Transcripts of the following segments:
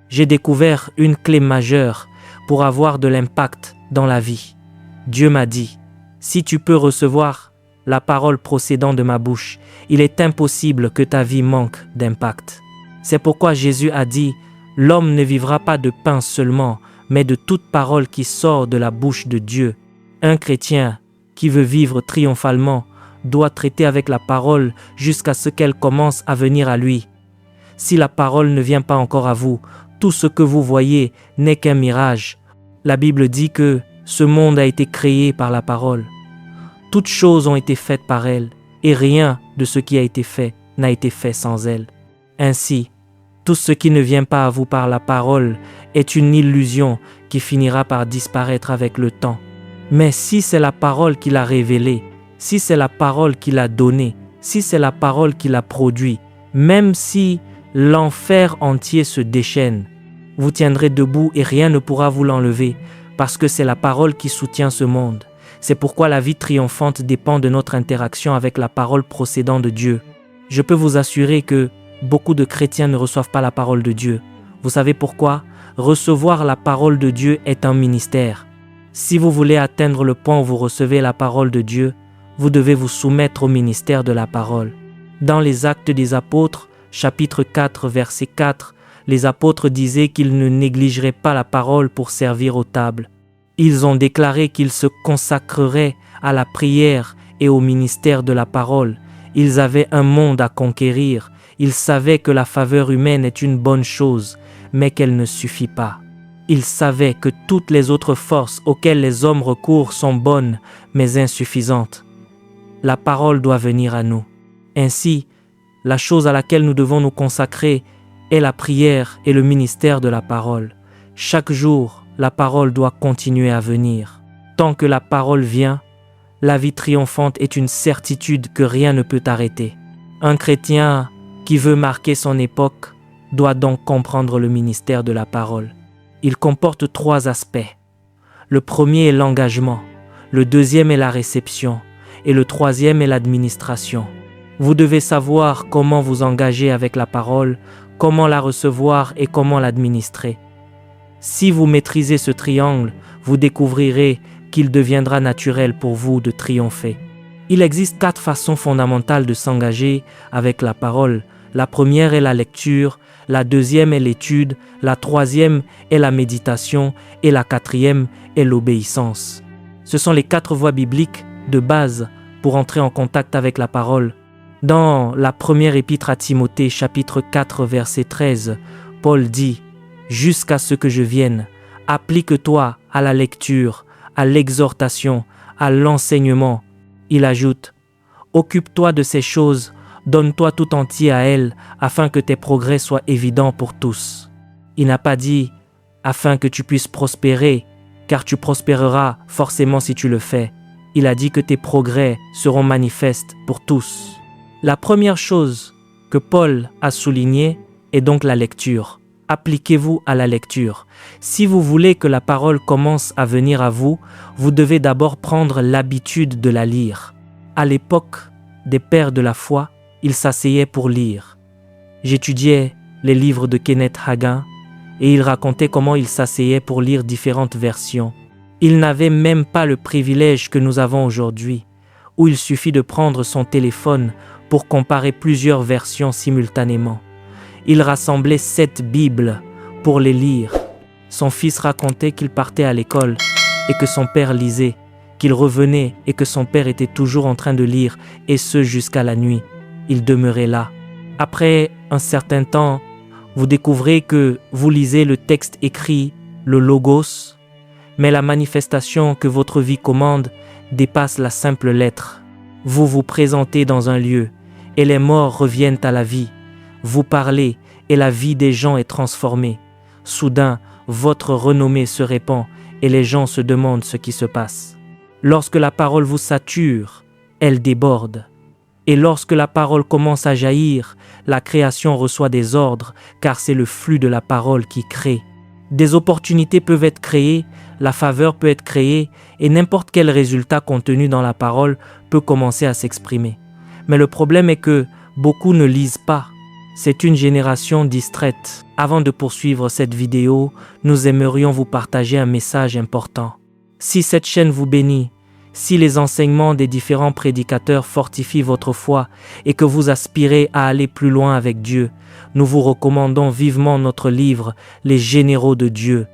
j'ai découvert une clé majeure pour avoir de l'impact dans la vie. Dieu m'a dit, si tu peux recevoir la parole procédant de ma bouche, il est impossible que ta vie manque d'impact. C'est pourquoi Jésus a dit, l'homme ne vivra pas de pain seulement, mais de toute parole qui sort de la bouche de Dieu. Un chrétien qui veut vivre triomphalement doit traiter avec la parole jusqu'à ce qu'elle commence à venir à lui. Si la parole ne vient pas encore à vous, tout ce que vous voyez n'est qu'un mirage. La Bible dit que ce monde a été créé par la parole. Toutes choses ont été faites par elle, et rien de ce qui a été fait n'a été fait sans elle. Ainsi, tout ce qui ne vient pas à vous par la parole est une illusion qui finira par disparaître avec le temps. Mais si c'est la parole qui l'a révélée, si c'est la parole qui l'a donnée, si c'est la parole qui l'a produit, même si l'enfer entier se déchaîne, vous tiendrez debout et rien ne pourra vous l'enlever, parce que c'est la parole qui soutient ce monde. C'est pourquoi la vie triomphante dépend de notre interaction avec la parole procédant de Dieu. Je peux vous assurer que beaucoup de chrétiens ne reçoivent pas la parole de Dieu. Vous savez pourquoi? Recevoir la parole de Dieu est un ministère. Si vous voulez atteindre le point où vous recevez la parole de Dieu, vous devez vous soumettre au ministère de la parole. Dans les Actes des Apôtres, chapitre 4, verset 4, les apôtres disaient qu'ils ne négligeraient pas la parole pour servir aux tables. Ils ont déclaré qu'ils se consacreraient à la prière et au ministère de la parole. Ils avaient un monde à conquérir. Ils savaient que la faveur humaine est une bonne chose, mais qu'elle ne suffit pas. Ils savaient que toutes les autres forces auxquelles les hommes recourent sont bonnes, mais insuffisantes. La parole doit venir à nous. Ainsi, la chose à laquelle nous devons nous consacrer est la prière et le ministère de la parole. Chaque jour, la parole doit continuer à venir. Tant que la parole vient, la vie triomphante est une certitude que rien ne peut arrêter. Un chrétien qui veut marquer son époque doit donc comprendre le ministère de la parole. Il comporte 3 aspects. Le premier est l'engagement, le deuxième est la réception et le troisième est l'administration. Vous devez savoir comment vous engager avec la parole, comment la recevoir et comment l'administrer. Si vous maîtrisez ce triangle, vous découvrirez qu'il deviendra naturel pour vous de triompher. Il existe 4 façons fondamentales de s'engager avec la parole. La première est la lecture, la deuxième est l'étude, la troisième est la méditation et la quatrième est l'obéissance. Ce sont les 4 voies bibliques de base pour entrer en contact avec la parole. Dans la première épître à Timothée, chapitre 4, verset 13, Paul dit « Jusqu'à ce que je vienne, applique-toi à la lecture, à l'exhortation, à l'enseignement. » Il ajoute « Occupe-toi de ces choses, donne-toi tout entier à elles, afin que tes progrès soient évidents pour tous. » Il n'a pas dit « afin que tu puisses prospérer, car tu prospéreras forcément si tu le fais. » Il a dit que tes progrès seront manifestes pour tous. La première chose que Paul a soulignée est donc la lecture. Appliquez-vous à la lecture. Si vous voulez que la parole commence à venir à vous, vous devez d'abord prendre l'habitude de la lire. À l'époque des pères de la foi, ils s'asseyaient pour lire. J'étudiais les livres de Kenneth Hagin et il racontait comment ils s'asseyaient pour lire différentes versions. Ils n'avaient même pas le privilège que nous avons aujourd'hui, où il suffit de prendre son téléphone pour comparer plusieurs versions simultanément. Il rassemblait 7 Bibles pour les lire. Son fils racontait qu'il partait à l'école et que son père lisait, qu'il revenait et que son père était toujours en train de lire, et ce jusqu'à la nuit. Il demeurait là. Après un certain temps, vous découvrez que vous lisez le texte écrit, le logos, mais la manifestation que votre vie commande dépasse la simple lettre. Vous vous présentez dans un lieu et les morts reviennent à la vie. Vous parlez et la vie des gens est transformée. Soudain, votre renommée se répand et les gens se demandent ce qui se passe. Lorsque la parole vous sature, elle déborde. Et lorsque la parole commence à jaillir, la création reçoit des ordres, car c'est le flux de la parole qui crée. Des opportunités peuvent être créées, la faveur peut être créée, et n'importe quel résultat contenu dans la parole peut commencer à s'exprimer. Mais le problème est que beaucoup ne lisent pas. C'est une génération distraite. Avant de poursuivre cette vidéo, nous aimerions vous partager un message important. Si cette chaîne vous bénit, si les enseignements des différents prédicateurs fortifient votre foi et que vous aspirez à aller plus loin avec Dieu, nous vous recommandons vivement notre livre « Les généraux de Dieu ».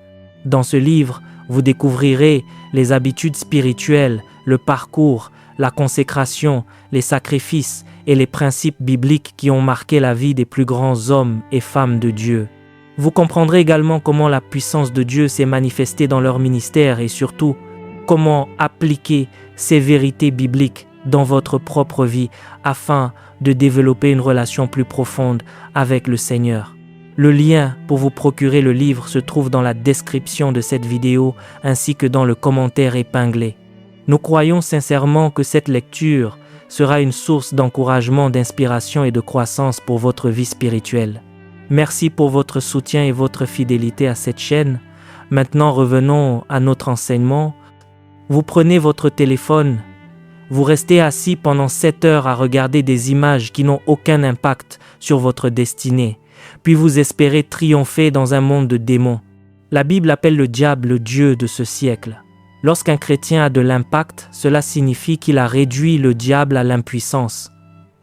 Dans ce livre, vous découvrirez les habitudes spirituelles, le parcours, la consécration, les sacrifices et les principes bibliques qui ont marqué la vie des plus grands hommes et femmes de Dieu. Vous comprendrez également comment la puissance de Dieu s'est manifestée dans leur ministère et surtout, comment appliquer ces vérités bibliques dans votre propre vie afin de développer une relation plus profonde avec le Seigneur. Le lien pour vous procurer le livre se trouve dans la description de cette vidéo ainsi que dans le commentaire épinglé. Nous croyons sincèrement que cette lecture sera une source d'encouragement, d'inspiration et de croissance pour votre vie spirituelle. Merci pour votre soutien et votre fidélité à cette chaîne. Maintenant, revenons à notre enseignement. Vous prenez votre téléphone, vous restez assis pendant 7 heures à regarder des images qui n'ont aucun impact sur votre destinée, puis vous espérez triompher dans un monde de démons. La Bible appelle le diable le Dieu de ce siècle. Lorsqu'un chrétien a de l'impact, cela signifie qu'il a réduit le diable à l'impuissance.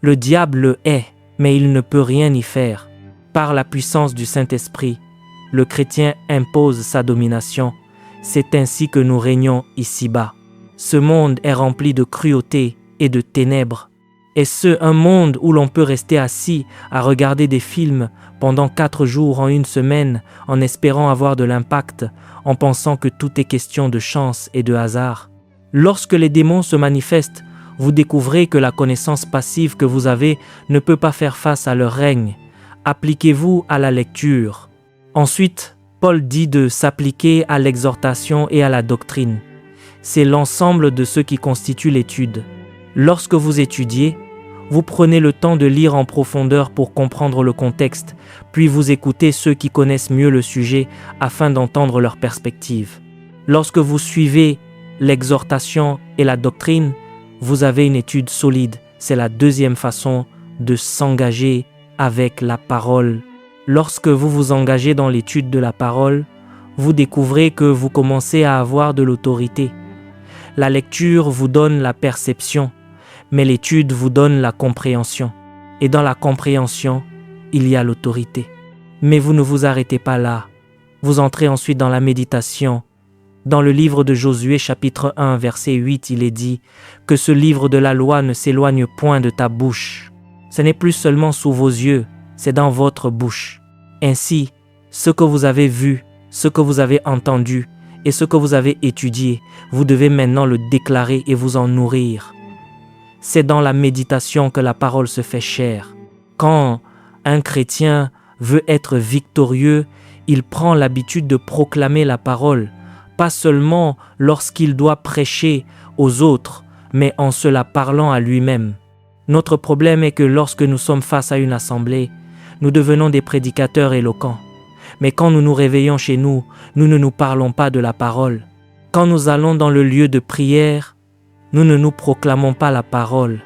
Le diable le hait, mais il ne peut rien y faire. Par la puissance du Saint-Esprit, le chrétien impose sa domination. C'est ainsi que nous régnons ici-bas. Ce monde est rempli de cruauté et de ténèbres. Est-ce un monde où l'on peut rester assis à regarder des films pendant 4 jours en une semaine en espérant avoir de l'impact, en pensant que tout est question de chance et de hasard? Lorsque les démons se manifestent, vous découvrez que la connaissance passive que vous avez ne peut pas faire face à leur règne. Appliquez-vous à la lecture. Ensuite, Paul dit de s'appliquer à l'exhortation et à la doctrine. C'est l'ensemble de ce qui constitue l'étude. Lorsque vous étudiez, vous prenez le temps de lire en profondeur pour comprendre le contexte, puis vous écoutez ceux qui connaissent mieux le sujet afin d'entendre leur perspective. Lorsque vous suivez l'exhortation et la doctrine, vous avez une étude solide. C'est la deuxième façon de s'engager avec la parole. Lorsque vous vous engagez dans l'étude de la parole, vous découvrez que vous commencez à avoir de l'autorité. La lecture vous donne la perception, mais l'étude vous donne la compréhension. Et dans la compréhension, il y a l'autorité. Mais vous ne vous arrêtez pas là. Vous entrez ensuite dans la méditation. Dans le livre de Josué, chapitre 1, verset 8, il est dit que ce livre de la loi ne s'éloigne point de ta bouche. Ce n'est plus seulement sous vos yeux, c'est dans votre bouche. Ainsi, ce que vous avez vu, ce que vous avez entendu et ce que vous avez étudié, vous devez maintenant le déclarer et vous en nourrir. C'est dans la méditation que la parole se fait chair. Quand un chrétien veut être victorieux, il prend l'habitude de proclamer la parole, pas seulement lorsqu'il doit prêcher aux autres, mais en se la parlant à lui-même. Notre problème est que lorsque nous sommes face à une assemblée, nous devenons des prédicateurs éloquents. Mais quand nous nous réveillons chez nous, nous ne nous parlons pas de la parole. Quand nous allons dans le lieu de prière, nous ne nous proclamons pas la parole.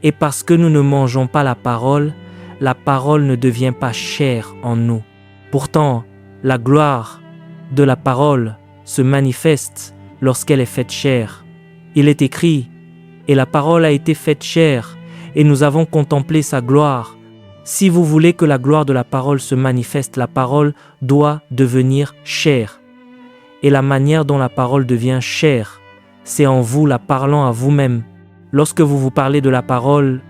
Et parce que nous ne mangeons pas la parole ne devient pas chère en nous. Pourtant, la gloire de la parole se manifeste lorsqu'elle est faite chair. Il est écrit, et la parole a été faite chair, et nous avons contemplé sa gloire. Si vous voulez que la gloire de la parole se manifeste, la parole doit devenir chair. Et la manière dont la parole devient chair, c'est en vous la parlant à vous-même. Lorsque vous vous parlez de la parole,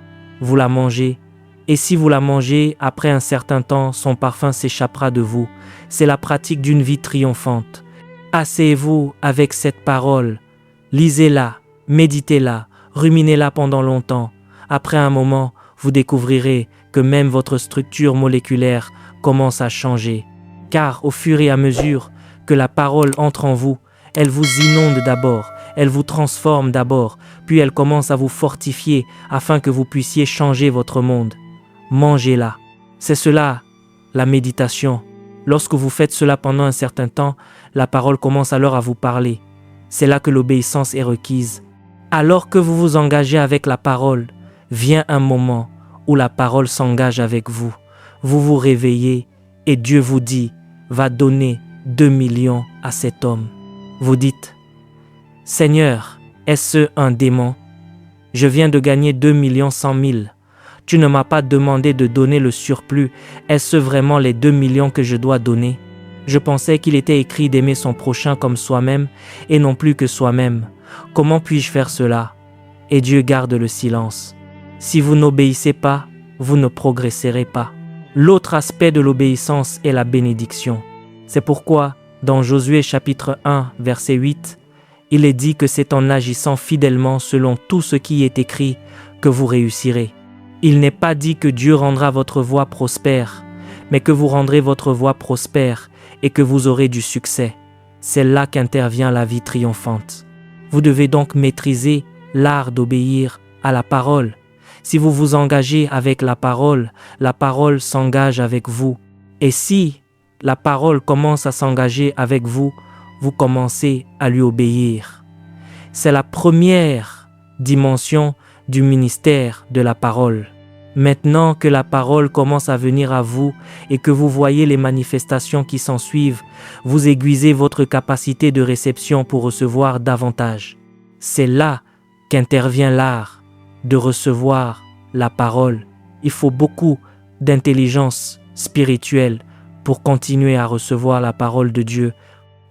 vous la mangez. Et si vous la mangez, après un certain temps, son parfum s'échappera de vous. C'est la pratique d'une vie triomphante. Asseyez-vous avec cette parole. Lisez-la, méditez-la, ruminez-la pendant longtemps. Après un moment, vous découvrirez que même votre structure moléculaire commence à changer. Car au fur et à mesure que la parole entre en vous, elle vous inonde d'abord, elle vous transforme d'abord, puis elle commence à vous fortifier afin que vous puissiez changer votre monde. Mangez-la. C'est cela, la méditation. Lorsque vous faites cela pendant un certain temps, la parole commence alors à vous parler. C'est là que l'obéissance est requise. Alors que vous vous engagez avec la parole, vient un moment où la parole s'engage avec vous. Vous vous réveillez et Dieu vous dit, va donner 2 millions à cet homme. Vous dites, Seigneur, est-ce un démon? Je viens de gagner 2 100 000. Tu ne m'as pas demandé de donner le surplus. Est-ce vraiment les 2 millions que je dois donner? Je pensais qu'il était écrit d'aimer son prochain comme soi-même et non plus que soi-même. Comment puis-je faire cela? Et Dieu garde le silence. Si vous n'obéissez pas, vous ne progresserez pas. L'autre aspect de l'obéissance est la bénédiction. C'est pourquoi, dans Josué chapitre 1, verset 8, il est dit que c'est en agissant fidèlement selon tout ce qui est écrit que vous réussirez. Il n'est pas dit que Dieu rendra votre voie prospère, mais que vous rendrez votre voie prospère et que vous aurez du succès. C'est là qu'intervient la vie triomphante. Vous devez donc maîtriser l'art d'obéir à la parole. Si vous vous engagez avec la parole s'engage avec vous. Et si la parole commence à s'engager avec vous, vous commencez à lui obéir. C'est la première dimension du ministère de la parole. Maintenant que la parole commence à venir à vous et que vous voyez les manifestations qui s'ensuivent, vous aiguisez votre capacité de réception pour recevoir davantage. C'est là qu'intervient l'art de recevoir la parole. Il faut beaucoup d'intelligence spirituelle pour continuer à recevoir la parole de Dieu.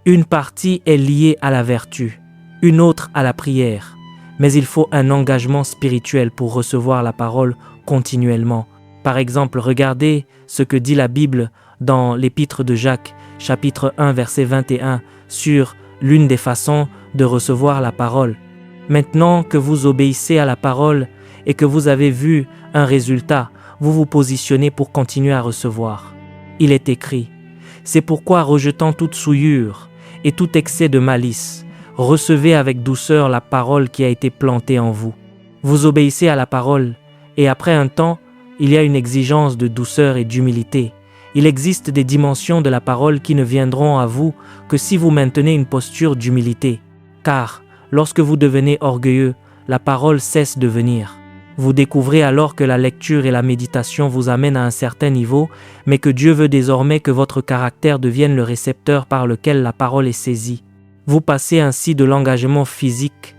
Une partie est liée à la vertu, une autre à la prière. Mais il faut un engagement spirituel pour recevoir la parole continuellement. Par exemple, regardez ce que dit la Bible dans l'épître de Jacques, chapitre 1, verset 21, sur l'une des façons de recevoir la parole. Maintenant que vous obéissez à la parole et que vous avez vu un résultat, vous vous positionnez pour continuer à recevoir. Il est écrit, c'est pourquoi rejetant toute souillure et tout excès de malice, recevez avec douceur la parole qui a été plantée en vous. Vous obéissez à la parole et après un temps, il y a une exigence de douceur et d'humilité. Il existe des dimensions de la parole qui ne viendront à vous que si vous maintenez une posture d'humilité. Car lorsque vous devenez orgueilleux, la parole cesse de venir. Vous découvrez alors que la lecture et la méditation vous amènent à un certain niveau, mais que Dieu veut désormais que votre caractère devienne le récepteur par lequel la parole est saisie. Vous passez ainsi de l'engagement physique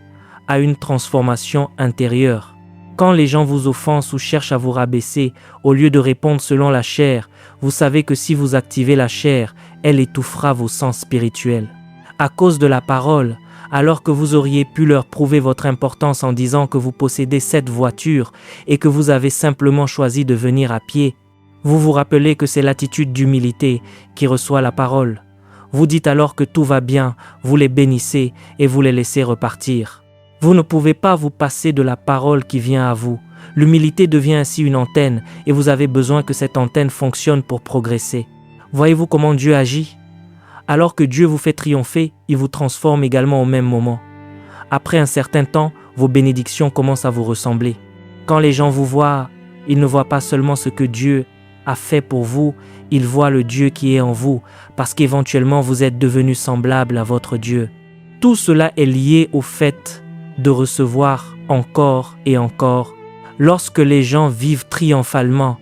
à une transformation intérieure. Quand les gens vous offensent ou cherchent à vous rabaisser, au lieu de répondre selon la chair, vous savez que si vous activez la chair, elle étouffera vos sens spirituels. À cause de la parole, alors que vous auriez pu leur prouver votre importance en disant que vous possédez cette voiture et que vous avez simplement choisi de venir à pied, vous vous rappelez que c'est l'attitude d'humilité qui reçoit la parole. Vous dites alors que tout va bien, vous les bénissez et vous les laissez repartir. Vous ne pouvez pas vous passer de la parole qui vient à vous. L'humilité devient ainsi une antenne et vous avez besoin que cette antenne fonctionne pour progresser. Voyez-vous comment Dieu agit? Alors que Dieu vous fait triompher, il vous transforme également au même moment. Après un certain temps, vos bénédictions commencent à vous ressembler. Quand les gens vous voient, ils ne voient pas seulement ce que Dieu a fait pour vous, ils voient le Dieu qui est en vous, parce qu'éventuellement vous êtes devenu semblable à votre Dieu. Tout cela est lié au fait de recevoir encore et encore. Lorsque les gens vivent triomphalement,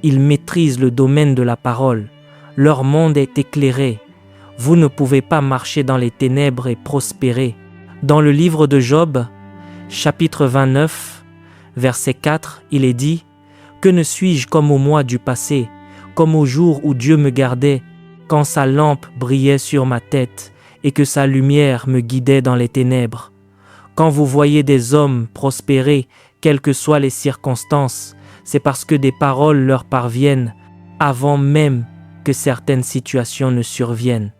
ils maîtrisent le domaine de la parole. Leur monde est éclairé. Vous ne pouvez pas marcher dans les ténèbres et prospérer. Dans le livre de Job, chapitre 29, verset 4, il est dit « Que ne suis-je comme au mois du passé, comme au jour où Dieu me gardait, quand sa lampe brillait sur ma tête et que sa lumière me guidait dans les ténèbres. Quand vous voyez des hommes prospérer, quelles que soient les circonstances, c'est parce que des paroles leur parviennent avant même que certaines situations ne surviennent.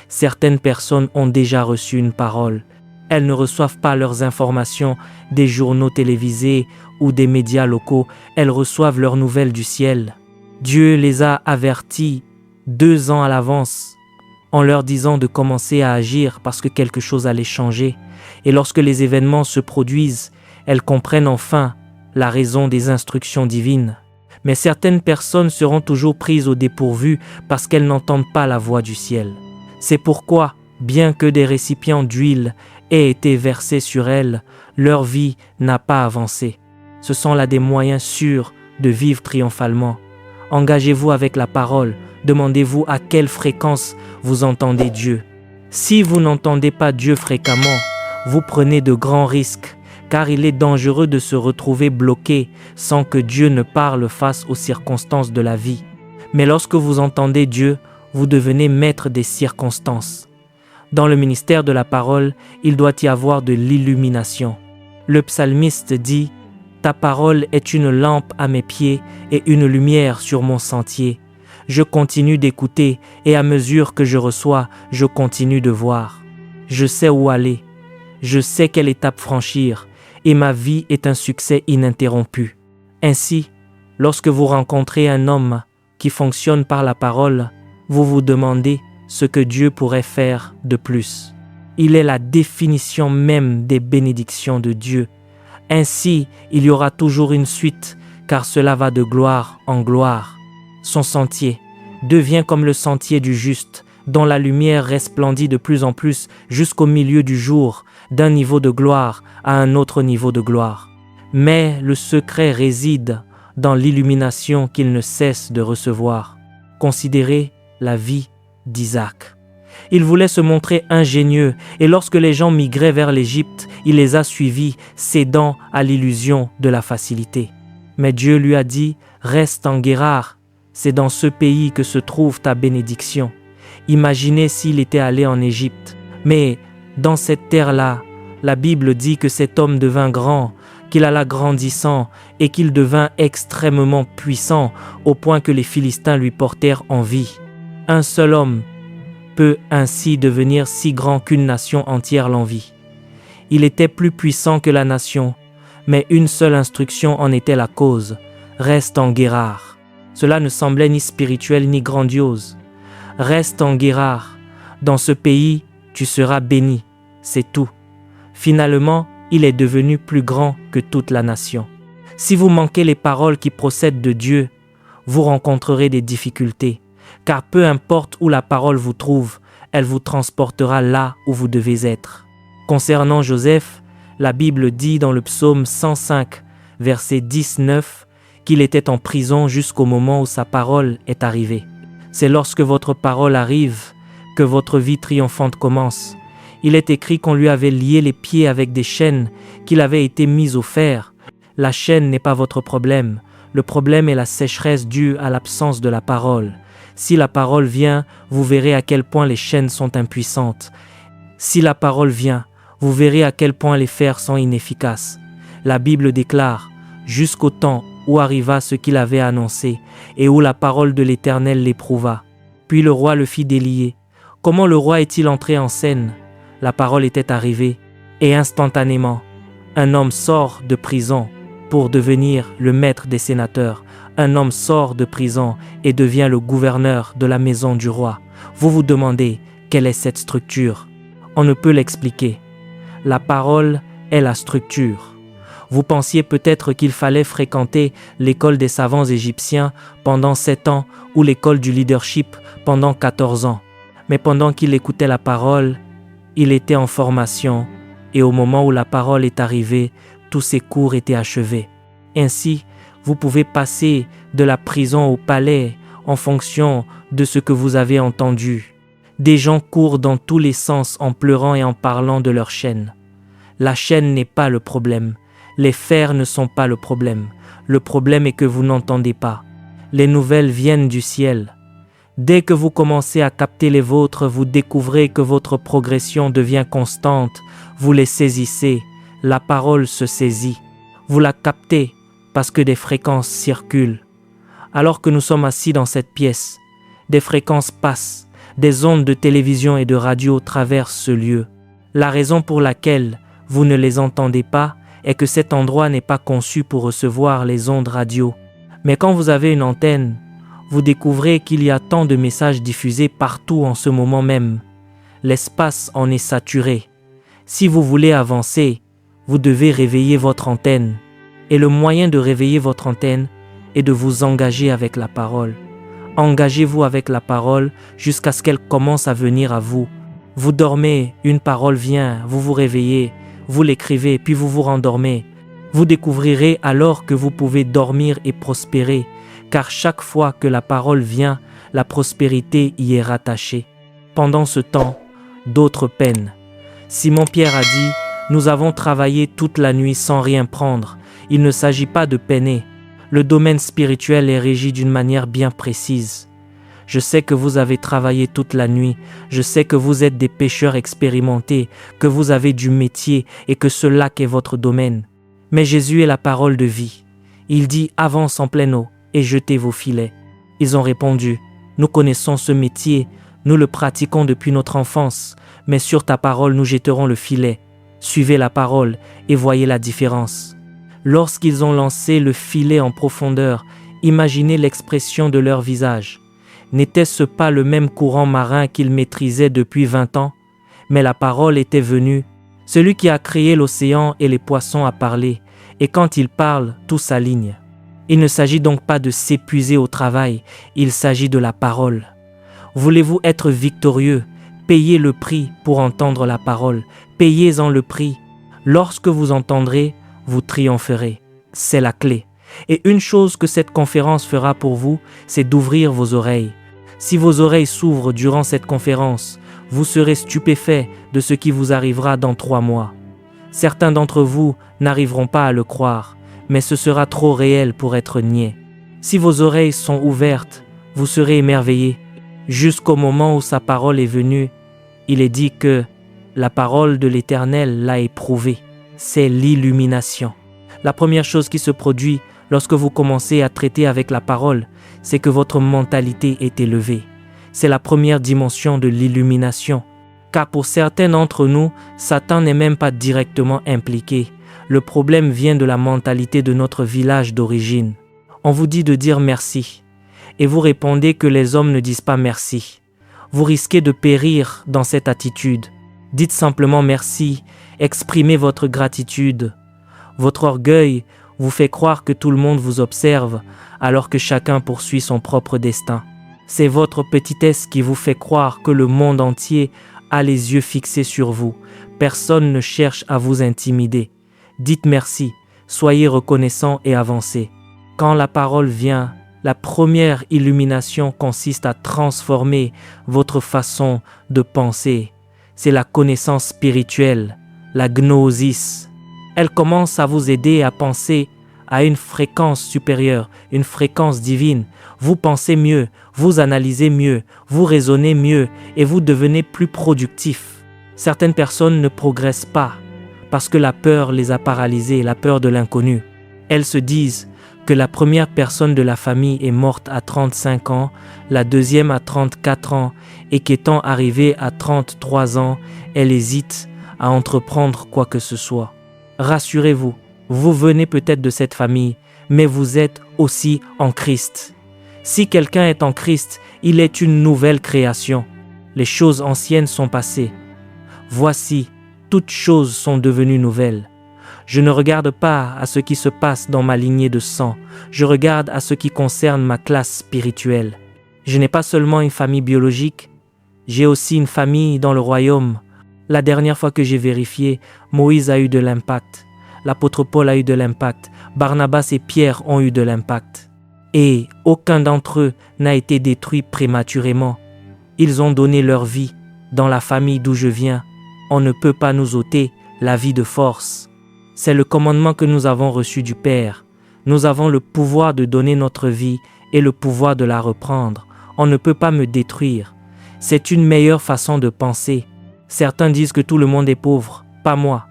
Certaines personnes ont déjà reçu une parole. Elles ne reçoivent pas leurs informations des journaux télévisés ou des médias locaux. Elles reçoivent leurs nouvelles du ciel. Dieu les a avertis 2 ans à l'avance en leur disant de commencer à agir parce que quelque chose allait changer. Et lorsque les événements se produisent, elles comprennent enfin la raison des instructions divines. Mais certaines personnes seront toujours prises au dépourvu parce qu'elles n'entendent pas la voix du ciel. C'est pourquoi, bien que des récipients d'huile aient été versés sur elles, leur vie n'a pas avancé. Ce sont là des moyens sûrs de vivre triomphalement. Engagez-vous avec la parole. Demandez-vous à quelle fréquence vous entendez Dieu. Si vous n'entendez pas Dieu fréquemment, vous prenez de grands risques, car il est dangereux de se retrouver bloqué sans que Dieu ne parle face aux circonstances de la vie. Mais lorsque vous entendez Dieu, vous devenez maître des circonstances. Dans le ministère de la parole, il doit y avoir de l'illumination. Le psalmiste dit « Ta parole est une lampe à mes pieds et une lumière sur mon sentier. Je continue d'écouter et à mesure que je reçois, je continue de voir. Je sais où aller, je sais quelle étape franchir et ma vie est un succès ininterrompu. » Ainsi, lorsque vous rencontrez un homme qui fonctionne par la parole, vous vous demandez ce que Dieu pourrait faire de plus. Il est la définition même des bénédictions de Dieu. Ainsi, il y aura toujours une suite, car cela va de gloire en gloire. Son sentier devient comme le sentier du juste, dont la lumière resplendit de plus en plus jusqu'au milieu du jour, d'un niveau de gloire à un autre niveau de gloire. Mais le secret réside dans l'illumination qu'il ne cesse de recevoir. Considérez la vie d'Isaac. Il voulait se montrer ingénieux et lorsque les gens migraient vers l'Égypte, il les a suivis, cédant à l'illusion de la facilité. Mais Dieu lui a dit « Reste en Guérar, c'est dans ce pays que se trouve ta bénédiction. » Imaginez s'il était allé en Égypte. Mais dans cette terre-là, la Bible dit que cet homme devint grand, qu'il alla grandissant et qu'il devint extrêmement puissant au point que les Philistins lui portèrent envie. Un seul homme peut ainsi devenir si grand qu'une nation entière l'envie. Il était plus puissant que la nation, mais une seule instruction en était la cause. Reste en Guérar. Cela ne semblait ni spirituel ni grandiose. Reste en Guérar. Dans ce pays, tu seras béni. C'est tout. Finalement, il est devenu plus grand que toute la nation. Si vous manquez les paroles qui procèdent de Dieu, vous rencontrerez des difficultés. Car peu importe où la parole vous trouve, elle vous transportera là où vous devez être. Concernant Joseph, la Bible dit dans le psaume 105, verset 19, qu'il était en prison jusqu'au moment où sa parole est arrivée. C'est lorsque votre parole arrive que votre vie triomphante commence. Il est écrit qu'on lui avait lié les pieds avec des chaînes, qu'il avait été mis au fer. La chaîne n'est pas votre problème. Le problème est la sécheresse due à l'absence de la parole. Si la parole vient, vous verrez à quel point les chaînes sont impuissantes. Si la parole vient, vous verrez à quel point les fers sont inefficaces. La Bible déclare « Jusqu'au temps où arriva ce qu'il avait annoncé et où la parole de l'Éternel l'éprouva. Puis le roi le fit délier. Comment le roi est-il entré en scène? La parole était arrivée et instantanément, un homme sort de prison pour devenir le maître des sénateurs. Un homme sort de prison et devient le gouverneur de la maison du roi. Vous vous demandez, quelle est cette structure? On ne peut l'expliquer. La parole est la structure. Vous pensiez peut-être qu'il fallait fréquenter l'école des savants égyptiens pendant 7 ans ou l'école du leadership pendant 14 ans. Mais pendant qu'il écoutait la parole, il était en formation et au moment où la parole est arrivée, tous ses cours étaient achevés. Ainsi, vous pouvez passer de la prison au palais en fonction de ce que vous avez entendu. Des gens courent dans tous les sens en pleurant et en parlant de leur chaîne. La chaîne n'est pas le problème. Les fers ne sont pas le problème. Le problème est que vous n'entendez pas. Les nouvelles viennent du ciel. Dès que vous commencez à capter les vôtres, vous découvrez que votre progression devient constante. Vous les saisissez. La parole se saisit. Vous la captez parce que des fréquences circulent. Alors que nous sommes assis dans cette pièce, des fréquences passent. Des ondes de télévision et de radio traversent ce lieu. La raison pour laquelle vous ne les entendez pas est que cet endroit n'est pas conçu pour recevoir les ondes radio. Mais quand vous avez une antenne, vous découvrez qu'il y a tant de messages diffusés partout en ce moment même. L'espace en est saturé. Si vous voulez avancer, vous devez réveiller votre antenne. Et le moyen de réveiller votre antenne est de vous engager avec la parole. Engagez-vous avec la parole jusqu'à ce qu'elle commence à venir à vous. Vous dormez, une parole vient, vous vous réveillez, vous l'écrivez, puis vous vous rendormez. Vous découvrirez alors que vous pouvez dormir et prospérer, car chaque fois que la parole vient, la prospérité y est rattachée. Pendant ce temps, d'autres peinent. Simon-Pierre a dit « Nous avons travaillé toute la nuit sans rien prendre. Il ne s'agit pas de peiner. Le domaine spirituel est régi d'une manière bien précise. Je sais que vous avez travaillé toute la nuit. Je sais que vous êtes des pêcheurs expérimentés, que vous avez du métier et que ce lac est votre domaine. Mais Jésus est la parole de vie. Il dit « Avance en pleine eau et jetez vos filets. » Ils ont répondu « Nous connaissons ce métier. Nous le pratiquons depuis notre enfance, mais sur ta parole nous jetterons le filet. Suivez la parole et voyez la différence. » Lorsqu'ils ont lancé le filet en profondeur, imaginez l'expression de leur visage. N'était-ce pas le même courant marin qu'ils maîtrisaient depuis 20 ans? Mais la parole était venue. Celui qui a créé l'océan et les poissons a parlé, et quand il parle, tout s'aligne. Il ne s'agit donc pas de s'épuiser au travail, il s'agit de la parole. Voulez-vous être victorieux? Payez le prix pour entendre la parole. Payez-en le prix. Lorsque vous entendrez, vous triompherez. C'est la clé. Et une chose que cette conférence fera pour vous, c'est d'ouvrir vos oreilles. Si vos oreilles s'ouvrent durant cette conférence, vous serez stupéfaits de ce qui vous arrivera dans 3 mois. Certains d'entre vous n'arriveront pas à le croire, mais ce sera trop réel pour être niais. Si vos oreilles sont ouvertes, vous serez émerveillés. Jusqu'au moment où sa parole est venue, il est dit que la parole de l'Éternel l'a éprouvé. C'est l'illumination. La première chose qui se produit lorsque vous commencez à traiter avec la parole, c'est que votre mentalité est élevée. C'est la première dimension de l'illumination. Car pour certains d'entre nous, Satan n'est même pas directement impliqué. Le problème vient de la mentalité de notre village d'origine. On vous dit de dire merci. Et vous répondez que les hommes ne disent pas merci. Vous risquez de périr dans cette attitude. Dites simplement merci, exprimez votre gratitude. Votre orgueil vous fait croire que tout le monde vous observe alors que chacun poursuit son propre destin. C'est votre petitesse qui vous fait croire que le monde entier a les yeux fixés sur vous. Personne ne cherche à vous intimider. Dites merci, soyez reconnaissant et avancez. Quand la parole vient, la première illumination consiste à transformer votre façon de penser. C'est la connaissance spirituelle, la gnosis. Elle commence à vous aider à penser à une fréquence supérieure, une fréquence divine. Vous pensez mieux, vous analysez mieux, vous raisonnez mieux et vous devenez plus productif. Certaines personnes ne progressent pas parce que la peur les a paralysées, la peur de l'inconnu. Elles se disent que la première personne de la famille est morte à 35 ans, la deuxième à 34 ans et qu'étant arrivée à 33 ans, elle hésite à entreprendre quoi que ce soit. Rassurez-vous, vous venez peut-être de cette famille, mais vous êtes aussi en Christ. Si quelqu'un est en Christ, il est une nouvelle création. Les choses anciennes sont passées. Voici, toutes choses sont devenues nouvelles. Je ne regarde pas à ce qui se passe dans ma lignée de sang, je regarde à ce qui concerne ma classe spirituelle. Je n'ai pas seulement une famille biologique, j'ai aussi une famille dans le royaume. La dernière fois que j'ai vérifié, Moïse a eu de l'impact, l'apôtre Paul a eu de l'impact, Barnabas et Pierre ont eu de l'impact. Et aucun d'entre eux n'a été détruit prématurément. Ils ont donné leur vie. Dans la famille d'où je viens, on ne peut pas nous ôter la vie de force. C'est le commandement que nous avons reçu du Père. Nous avons le pouvoir de donner notre vie et le pouvoir de la reprendre. On ne peut pas me détruire. C'est une meilleure façon de penser. Certains disent que tout le monde est pauvre, pas moi.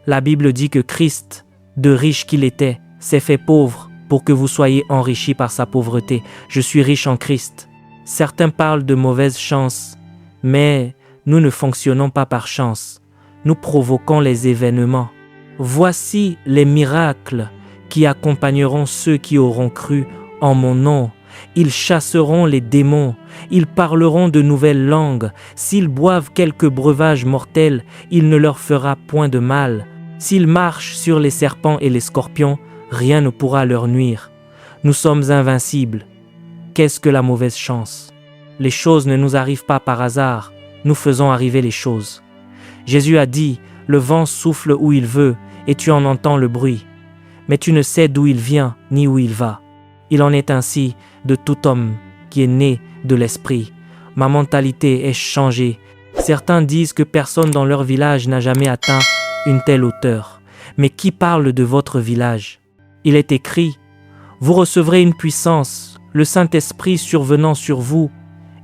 La Bible dit que Christ, de riche qu'il était, s'est fait pauvre pour que vous soyez enrichis par sa pauvreté. Je suis riche en Christ. Certains parlent de mauvaise chance, mais nous ne fonctionnons pas par chance. Nous provoquons les événements. Voici les miracles qui accompagneront ceux qui auront cru en mon nom. Ils chasseront les démons, ils parleront de nouvelles langues. S'ils boivent quelques breuvages mortels, il ne leur fera point de mal. S'ils marchent sur les serpents et les scorpions, rien ne pourra leur nuire. Nous sommes invincibles. Qu'est-ce que la mauvaise chance? Les choses ne nous arrivent pas par hasard, nous faisons arriver les choses. Jésus a dit, le vent souffle où il veut, et tu en entends le bruit. Mais tu ne sais d'où il vient, ni où il va. Il en est ainsi de tout homme qui est né de l'esprit. Ma mentalité est changée. Certains disent que personne dans leur village n'a jamais atteint une telle hauteur. Mais qui parle de votre village? Il est écrit, vous recevrez une puissance, le Saint-Esprit survenant sur vous,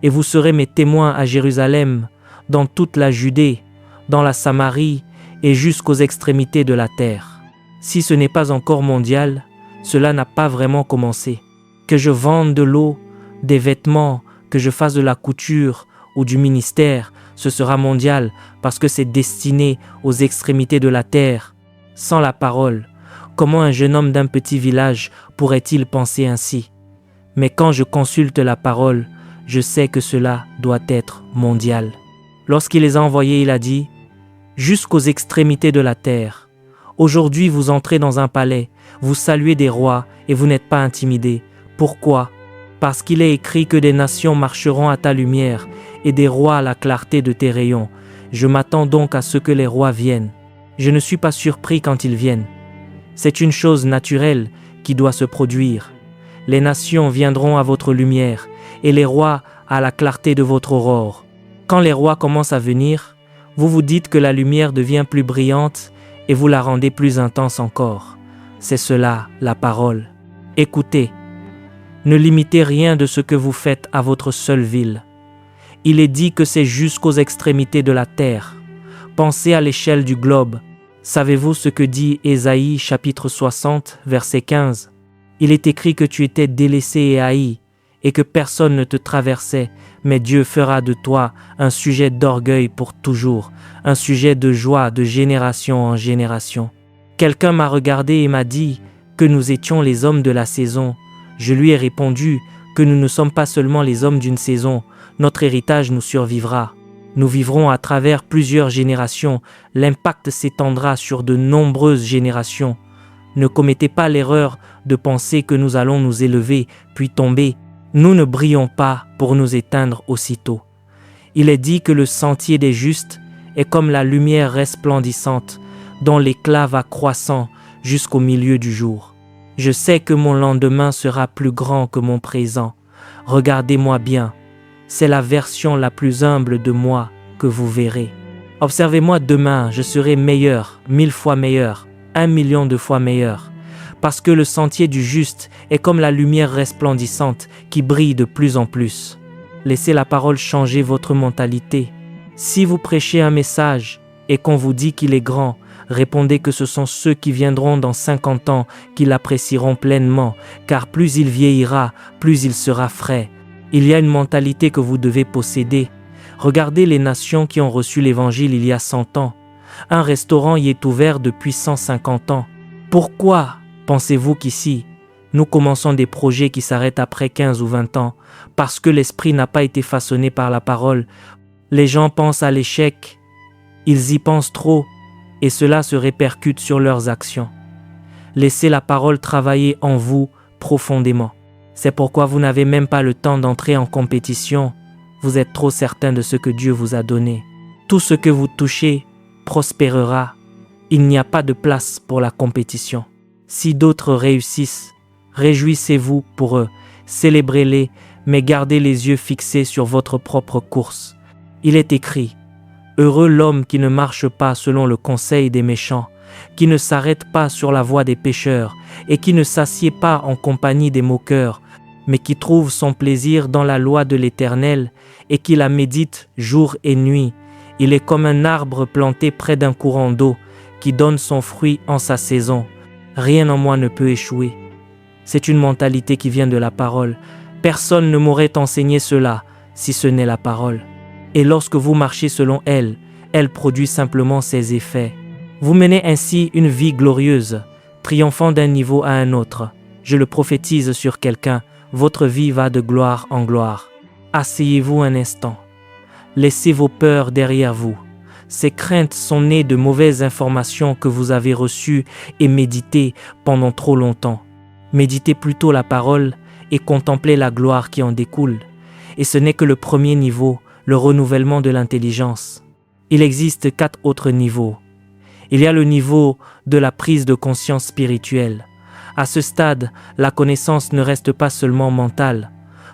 et vous serez mes témoins à Jérusalem, dans toute la Judée, dans la Samarie et jusqu'aux extrémités de la terre. Si ce n'est pas encore mondial, cela n'a pas vraiment commencé. Que je vende de l'eau, des vêtements, que je fasse de la couture ou du ministère, ce sera mondial parce que c'est destiné aux extrémités de la terre. Sans la parole, comment un jeune homme d'un petit village pourrait-il penser ainsi? Mais quand je consulte la parole, je sais que cela doit être mondial. Lorsqu'il les a envoyés, il a dit « Jusqu'aux extrémités de la terre. Aujourd'hui, vous entrez dans un palais, vous saluez des rois et vous n'êtes pas intimidés. Pourquoi? Parce qu'il est écrit que des nations marcheront à ta lumière et des rois à la clarté de tes rayons. Je m'attends donc à ce que les rois viennent. Je ne suis pas surpris quand ils viennent. C'est une chose naturelle qui doit se produire. Les nations viendront à votre lumière et les rois à la clarté de votre aurore. Quand les rois commencent à venir, vous vous dites que la lumière devient plus brillante et vous la rendez plus intense encore. C'est cela, la parole. Écoutez, ne limitez rien de ce que vous faites à votre seule ville. Il est dit que c'est jusqu'aux extrémités de la terre. Pensez à l'échelle du globe. Savez-vous ce que dit Ésaïe chapitre 60, verset 15? Il est écrit que tu étais délaissé et haï, et que personne ne te traversait, mais Dieu fera de toi un sujet d'orgueil pour toujours, un sujet de joie de génération en génération. Quelqu'un m'a regardé et m'a dit que nous étions les hommes de la saison. Je lui ai répondu que nous ne sommes pas seulement les hommes d'une saison, notre héritage nous survivra. Nous vivrons à travers plusieurs générations, l'impact s'étendra sur de nombreuses générations. Ne commettez pas l'erreur de penser que nous allons nous élever puis tomber. Nous ne brillons pas pour nous éteindre aussitôt. Il est dit que le sentier des justes est comme la lumière resplendissante dont l'éclat va croissant jusqu'au milieu du jour. Je sais que mon lendemain sera plus grand que mon présent. Regardez-moi bien. C'est la version la plus humble de moi que vous verrez. Observez-moi demain, je serai meilleur, 1000 fois meilleur, 1 million de fois meilleur. Parce que le sentier du juste est comme la lumière resplendissante qui brille de plus en plus. Laissez la parole changer votre mentalité. Si vous prêchez un message et qu'on vous dit qu'il est grand, répondez que ce sont ceux qui viendront dans 50 ans qui l'apprécieront pleinement, car plus il vieillira, plus il sera frais. Il y a une mentalité que vous devez posséder. Regardez les nations qui ont reçu l'Évangile il y a 100 ans. Un restaurant y est ouvert depuis 150 ans. Pourquoi pensez-vous qu'ici, nous commençons des projets qui s'arrêtent après 15 ou 20 ans? Parce que l'esprit n'a pas été façonné par la parole. Les gens pensent à l'échec. Ils y pensent trop et cela se répercute sur leurs actions. Laissez la parole travailler en vous profondément. C'est pourquoi vous n'avez même pas le temps d'entrer en compétition. Vous êtes trop certain de ce que Dieu vous a donné. Tout ce que vous touchez prospérera. Il n'y a pas de place pour la compétition. Si d'autres réussissent, réjouissez-vous pour eux, célébrez-les, mais gardez les yeux fixés sur votre propre course. Il est écrit, « Heureux l'homme qui ne marche pas selon le conseil des méchants, qui ne s'arrête pas sur la voie des pécheurs et qui ne s'assied pas en compagnie des moqueurs, mais qui trouve son plaisir dans la loi de l'Éternel et qui la médite jour et nuit. Il est comme un arbre planté près d'un courant d'eau qui donne son fruit en sa saison. Rien en moi ne peut échouer. » C'est une mentalité qui vient de la parole. Personne ne m'aurait enseigné cela si ce n'est la parole. Et lorsque vous marchez selon elle, elle produit simplement ses effets. Vous menez ainsi une vie glorieuse, triomphant d'un niveau à un autre. Je le prophétise sur quelqu'un, votre vie va de gloire en gloire. Asseyez-vous un instant. Laissez vos peurs derrière vous. Ces craintes sont nées de mauvaises informations que vous avez reçues et méditées pendant trop longtemps. Méditez plutôt la parole et contemplez la gloire qui en découle. Et ce n'est que le premier niveau, le renouvellement de l'intelligence. Il existe 4 autres niveaux. Il y a le niveau de la prise de conscience spirituelle. À ce stade, la connaissance ne reste pas seulement mentale.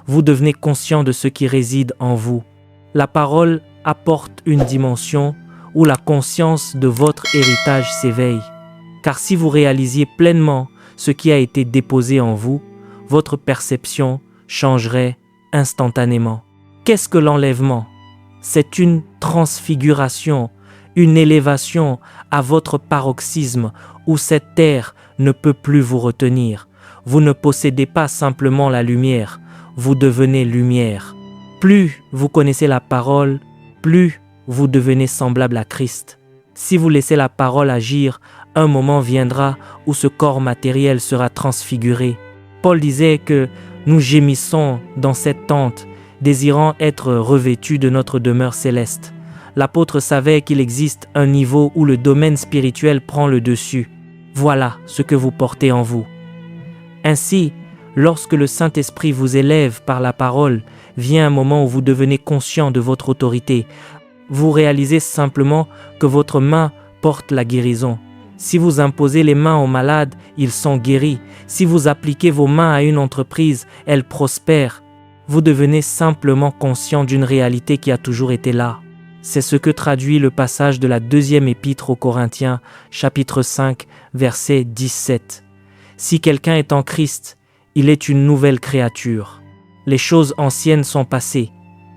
Vous devenez conscient de ce qui réside en vous. La parole apporte une dimension où la conscience de votre héritage s'éveille. Car si vous réalisiez pleinement ce qui a été déposé en vous, votre perception changerait instantanément. Qu'est-ce que l'enlèvement? C'est une transfiguration, une élévation à votre paroxysme où cette terre ne peut plus vous retenir. Vous ne possédez pas simplement la lumière, vous devenez lumière. Plus vous connaissez la parole, plus vous devenez semblable à Christ. Si vous laissez la parole agir, un moment viendra où ce corps matériel sera transfiguré. Paul disait que nous gémissons dans cette tente, désirant être revêtus de notre demeure céleste. L'apôtre savait qu'il existe un niveau où le domaine spirituel prend le dessus. Voilà ce que vous portez en vous. Ainsi, lorsque le Saint-Esprit vous élève par la parole, vient un moment où vous devenez conscient de votre autorité. Vous réalisez simplement que votre main porte la guérison. Si vous imposez les mains aux malades, ils sont guéris. Si vous appliquez vos mains à une entreprise, elle prospère. Vous devenez simplement conscient d'une réalité qui a toujours été là. C'est ce que traduit le passage de la deuxième épître aux Corinthiens, chapitre 5, verset 17. Si quelqu'un est en Christ, il est une nouvelle créature. Les choses anciennes sont passées.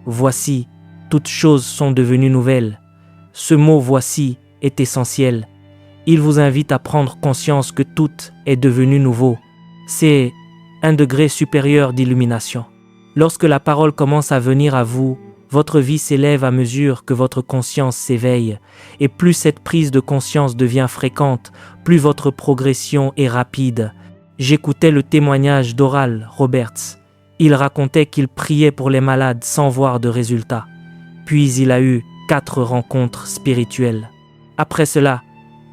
Voici, toutes choses sont devenues nouvelles. Ce mot « voici » est essentiel. Il vous invite à prendre conscience que tout est devenu nouveau. C'est un degré supérieur d'illumination. Lorsque la parole commence à venir à vous, votre vie s'élève à mesure que votre conscience s'éveille. Et plus cette prise de conscience devient fréquente, plus votre progression est rapide. J'écoutais le témoignage d'Oral Roberts. Il racontait qu'il priait pour les malades sans voir de résultats. Puis il a eu 4 rencontres spirituelles. Après cela,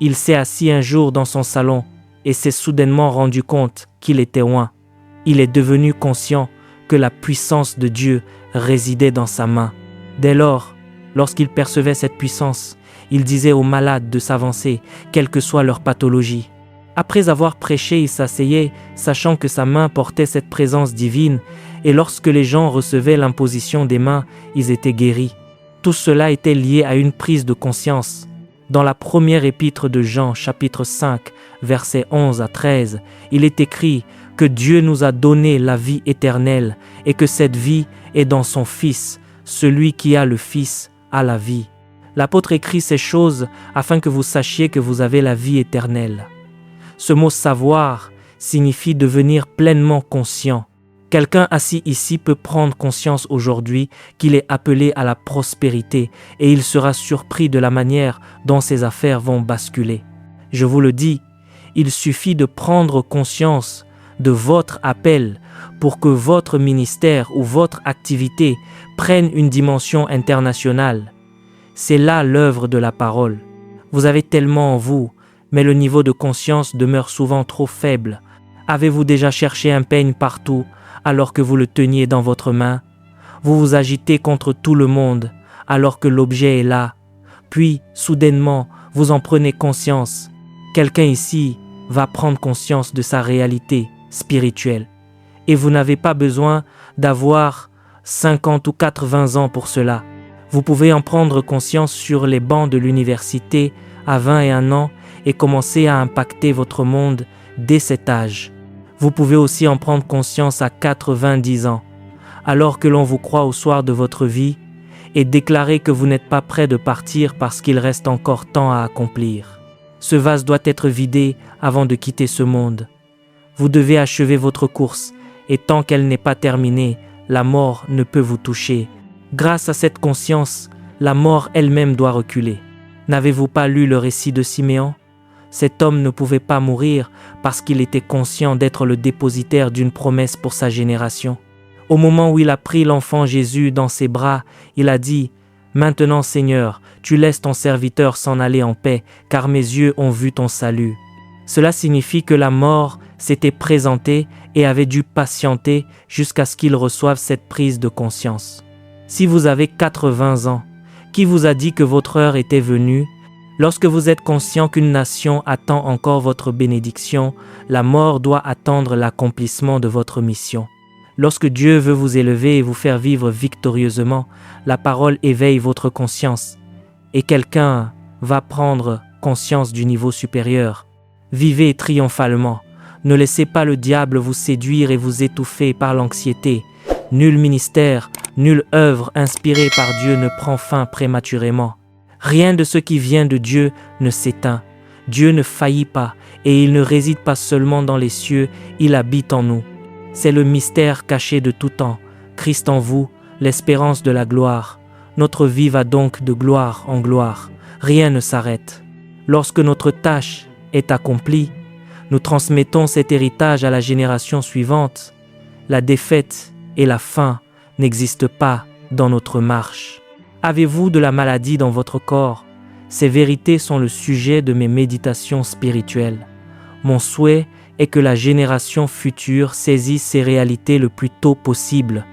il s'est assis un jour dans son salon et s'est soudainement rendu compte qu'il était loin. Il est devenu conscient que la puissance de Dieu résidait dans sa main. Dès lors, lorsqu'il percevait cette puissance, il disait aux malades de s'avancer, quelle que soit leur pathologie. Après avoir prêché, il s'asseyait, sachant que sa main portait cette présence divine, et lorsque les gens recevaient l'imposition des mains, ils étaient guéris. Tout cela était lié à une prise de conscience. Dans la première épître de Jean, chapitre 5, versets 11 à 13, il est écrit que Dieu nous a donné la vie éternelle et que cette vie est dans son Fils. Celui qui a le Fils a la vie. L'apôtre écrit ces choses afin que vous sachiez que vous avez la vie éternelle. Ce mot « savoir » signifie devenir pleinement conscient. Quelqu'un assis ici peut prendre conscience aujourd'hui qu'il est appelé à la prospérité et il sera surpris de la manière dont ses affaires vont basculer. Je vous le dis, il suffit de prendre conscience de votre appel pour que votre ministère ou votre activité prenne une dimension internationale. C'est là l'œuvre de la parole. Vous avez tellement en vous, mais le niveau de conscience demeure souvent trop faible. Avez-vous déjà cherché un peigne partout alors que vous le teniez dans votre main? Vous vous agitez contre tout le monde alors que l'objet est là. Puis, soudainement, vous en prenez conscience. Quelqu'un ici va prendre conscience de sa réalité spirituelle. Et vous n'avez pas besoin d'avoir 50 ou 80 ans pour cela. Vous pouvez en prendre conscience sur les bancs de l'université à 21 ans et commencer à impacter votre monde dès cet âge. Vous pouvez aussi en prendre conscience à 90 ans, alors que l'on vous croit au soir de votre vie, et déclarer que vous n'êtes pas prêt de partir parce qu'il reste encore tant à accomplir. Ce vase doit être vidé avant de quitter ce monde. Vous devez achever votre course, et tant qu'elle n'est pas terminée, la mort ne peut vous toucher. Grâce à cette conscience, la mort elle-même doit reculer. N'avez-vous pas lu le récit de Siméon? Cet homme ne pouvait pas mourir parce qu'il était conscient d'être le dépositaire d'une promesse pour sa génération. Au moment où il a pris l'enfant Jésus dans ses bras, il a dit « Maintenant Seigneur, tu laisses ton serviteur s'en aller en paix, car mes yeux ont vu ton salut. » Cela signifie que la mort s'était présentée et avait dû patienter jusqu'à ce qu'il reçoive cette prise de conscience. Si vous avez 80 ans, qui vous a dit que votre heure était venue? Lorsque vous êtes conscient qu'une nation attend encore votre bénédiction, la mort doit attendre l'accomplissement de votre mission. Lorsque Dieu veut vous élever et vous faire vivre victorieusement, la parole éveille votre conscience et quelqu'un va prendre conscience du niveau supérieur. Vivez triomphalement. Ne laissez pas le diable vous séduire et vous étouffer par l'anxiété. Nul ministère, nulle œuvre inspirée par Dieu ne prend fin prématurément. Rien de ce qui vient de Dieu ne s'éteint. Dieu ne faillit pas et il ne réside pas seulement dans les cieux, il habite en nous. C'est le mystère caché de tout temps. Christ en vous, l'espérance de la gloire. Notre vie va donc de gloire en gloire. Rien ne s'arrête. Lorsque notre tâche est accomplie, nous transmettons cet héritage à la génération suivante. La défaite et la fin n'existent pas dans notre marche. Avez-vous de la maladie dans votre corps? Ces vérités sont le sujet de mes méditations spirituelles. Mon souhait est que la génération future saisisse ces réalités le plus tôt possible.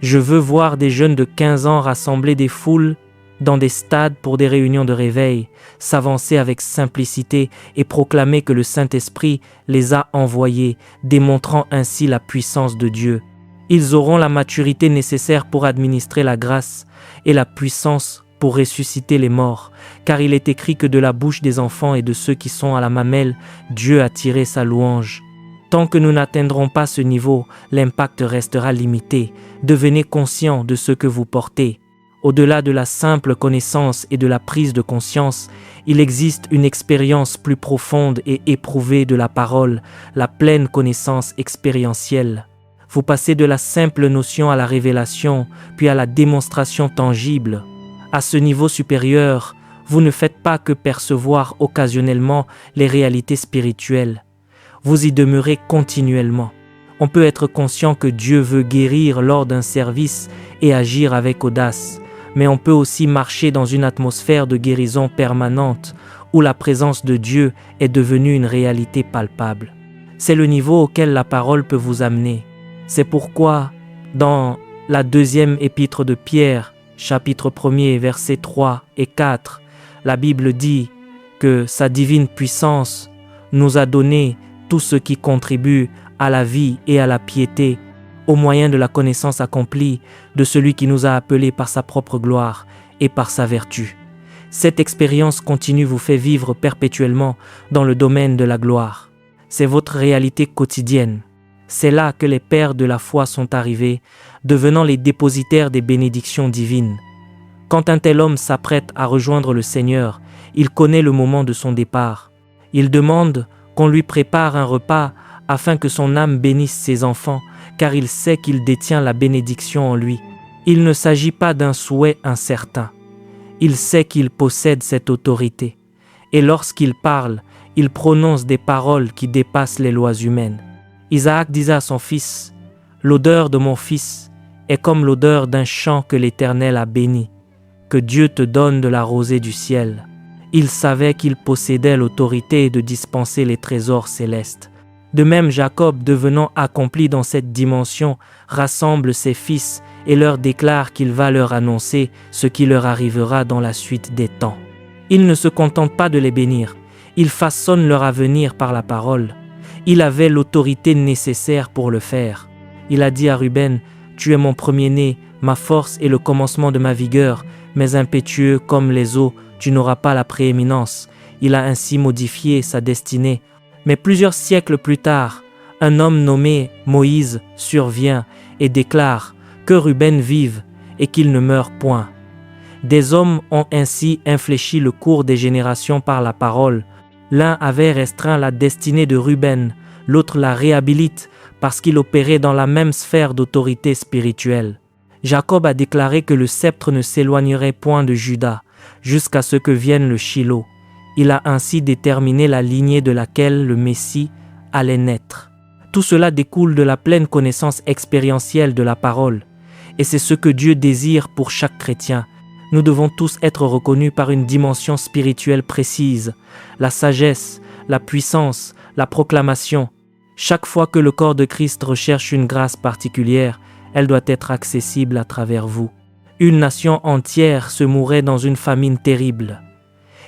Je veux voir des jeunes de 15 ans rassembler des foules dans des stades pour des réunions de réveil, s'avancer avec simplicité et proclamer que le Saint-Esprit les a envoyés, démontrant ainsi la puissance de Dieu. Ils auront la maturité nécessaire pour administrer la grâce et la puissance pour ressusciter les morts, car il est écrit que de la bouche des enfants et de ceux qui sont à la mamelle, Dieu a tiré sa louange. Tant que nous n'atteindrons pas ce niveau, l'impact restera limité. Devenez conscient de ce que vous portez. Au-delà de la simple connaissance et de la prise de conscience, il existe une expérience plus profonde et éprouvée de la parole, la pleine connaissance expérientielle. Vous passez de la simple notion à la révélation, puis à la démonstration tangible. À ce niveau supérieur, vous ne faites pas que percevoir occasionnellement les réalités spirituelles. Vous y demeurez continuellement. On peut être conscient que Dieu veut guérir lors d'un service et agir avec audace, mais on peut aussi marcher dans une atmosphère de guérison permanente où la présence de Dieu est devenue une réalité palpable. C'est le niveau auquel la parole peut vous amener. C'est pourquoi, dans la deuxième épître de Pierre, chapitre 1er, versets 3 et 4, la Bible dit que sa divine puissance nous a donné tout ce qui contribue à la vie et à la piété, au moyen de la connaissance accomplie de celui qui nous a appelés par sa propre gloire et par sa vertu. Cette expérience continue vous fait vivre perpétuellement dans le domaine de la gloire. C'est votre réalité quotidienne. C'est là que les pères de la foi sont arrivés, devenant les dépositaires des bénédictions divines. Quand un tel homme s'apprête à rejoindre le Seigneur, il connaît le moment de son départ. Il demande qu'on lui prépare un repas afin que son âme bénisse ses enfants, car il sait qu'il détient la bénédiction en lui. Il ne s'agit pas d'un souhait incertain. Il sait qu'il possède cette autorité. Et lorsqu'il parle, il prononce des paroles qui dépassent les lois humaines. Isaac disait à son fils, « L'odeur de mon fils est comme l'odeur d'un champ que l'Éternel a béni. Que Dieu te donne de la rosée du ciel. » Il savait qu'il possédait l'autorité de dispenser les trésors célestes. De même, Jacob, devenant accompli dans cette dimension, rassemble ses fils et leur déclare qu'il va leur annoncer ce qui leur arrivera dans la suite des temps. Il ne se contente pas de les bénir, il façonne leur avenir par la parole. Il avait l'autorité nécessaire pour le faire. Il a dit à Ruben, « Tu es mon premier-né, ma force et le commencement de ma vigueur, mais impétueux comme les eaux, tu n'auras pas la prééminence. » Il a ainsi modifié sa destinée. Mais plusieurs siècles plus tard, un homme nommé Moïse survient et déclare que Ruben vive et qu'il ne meure point. Des hommes ont ainsi infléchi le cours des générations par la parole. L'un avait restreint la destinée de Ruben, l'autre la réhabilite parce qu'il opérait dans la même sphère d'autorité spirituelle. Jacob a déclaré que le sceptre ne s'éloignerait point de Juda, jusqu'à ce que vienne le Shilo. Il a ainsi déterminé la lignée de laquelle le Messie allait naître. Tout cela découle de la pleine connaissance expérientielle de la parole, et c'est ce que Dieu désire pour chaque chrétien. Nous devons tous être reconnus par une dimension spirituelle précise, la sagesse, la puissance, la proclamation. Chaque fois que le corps de Christ recherche une grâce particulière, elle doit être accessible à travers vous. Une nation entière se mourait dans une famine terrible.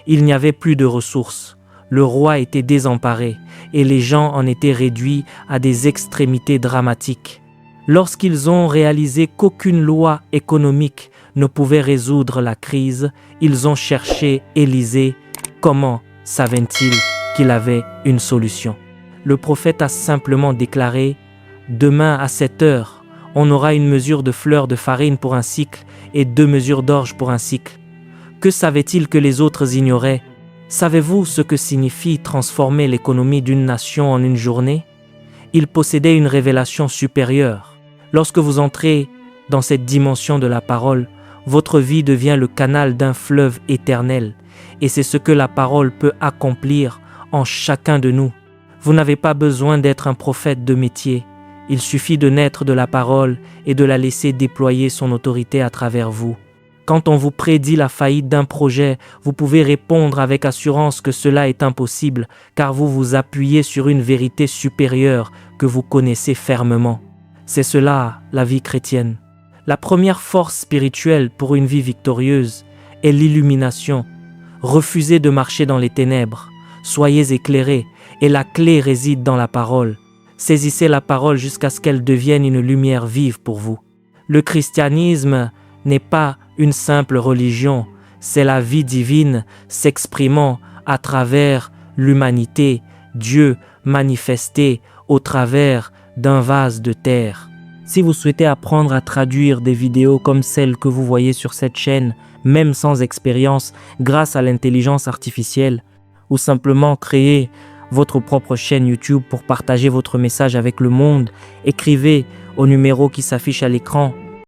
Il n'y avait plus de ressources. Le roi était désemparé et les gens en étaient réduits à des extrémités dramatiques. Lorsqu'ils ont réalisé qu'aucune loi économique ne pouvait résoudre la crise, ils ont cherché Élisée. Comment savait-il qu'il avait une solution? Le prophète a simplement déclaré « Demain à 7 heures, on aura une mesure de fleur de farine pour un cycle et 2 mesures d'orge pour un cycle. » Que savait-il que les autres ignoraient? Savez-vous ce que signifie transformer l'économie d'une nation en une journée? Il possédait une révélation supérieure. Lorsque vous entrez dans cette dimension de la parole, votre vie devient le canal d'un fleuve éternel. Et c'est ce que la parole peut accomplir en chacun de nous. Vous n'avez pas besoin d'être un prophète de métier. Il suffit de naître de la parole et de la laisser déployer son autorité à travers vous. Quand on vous prédit la faillite d'un projet, vous pouvez répondre avec assurance que cela est impossible, car vous vous appuyez sur une vérité supérieure que vous connaissez fermement. C'est cela, la vie chrétienne. La première force spirituelle pour une vie victorieuse est l'illumination. Refusez de marcher dans les ténèbres. Soyez éclairés, et la clé réside dans la parole. Saisissez la parole jusqu'à ce qu'elle devienne une lumière vive pour vous. Le christianisme n'est pas une simple religion, c'est la vie divine s'exprimant à travers l'humanité, Dieu manifesté au travers d'un vase de terre. Si vous souhaitez apprendre à traduire des vidéos comme celles que vous voyez sur cette chaîne, même sans expérience, grâce à l'intelligence artificielle, ou simplement créer votre propre chaîne YouTube pour partager votre message avec le monde, écrivez au numéro qui s'affiche à l'écran